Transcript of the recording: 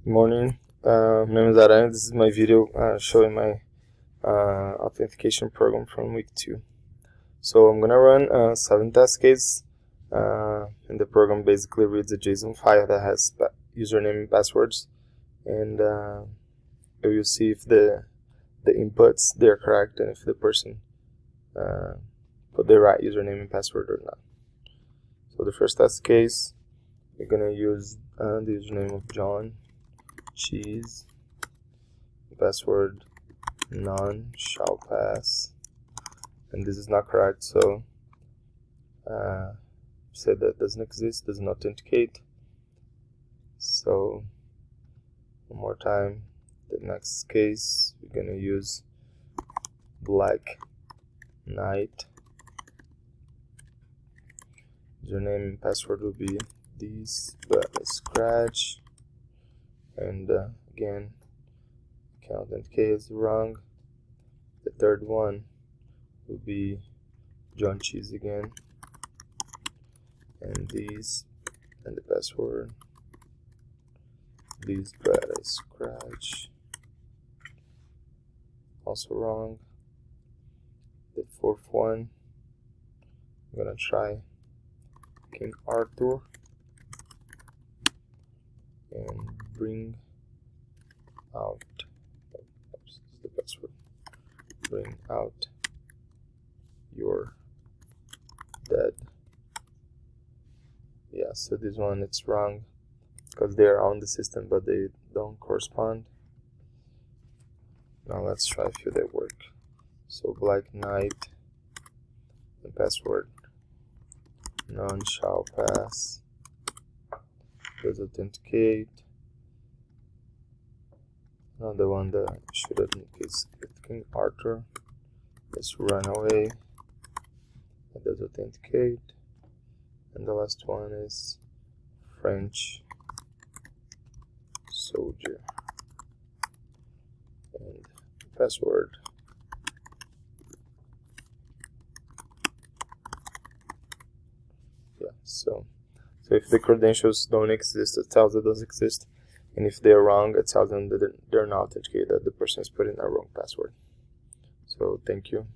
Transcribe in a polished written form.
Good morning. My name is Aran. This is my video showing my authentication program from week 2. So I'm gonna run 7 test cases, and the program basically reads a JSON file that has username and passwords, and it will see if the inputs they're correct and if the person put the right username and password or not. So the first test case, we're gonna use the username of John Cheese, password none shall pass, and this is not correct, so say that doesn't exist, doesn't authenticate. So one more time, the next case we're gonna use black night. Username and password will be these, but I scratch, and again can authenticate is wrong. The third one will be John Cheese again, and these, and the password these, but I scratch, also wrong. The fourth one, I'm gonna try King Arthur and bring out, oops, the password, bring out your dead. Yeah, so this one it's wrong because they're on the system but they don't correspond. Now let's try a few that work. So black knight, the password none shall pass, does authenticate. Another one that should authenticate is King Arthur, let's run away, it does authenticate. And the last one is French soldier, and password so if the credentials don't exist, it tells it doesn't exist, and if they're wrong, it tells them that they're not authenticated, that the person is putting a wrong password. So thank you.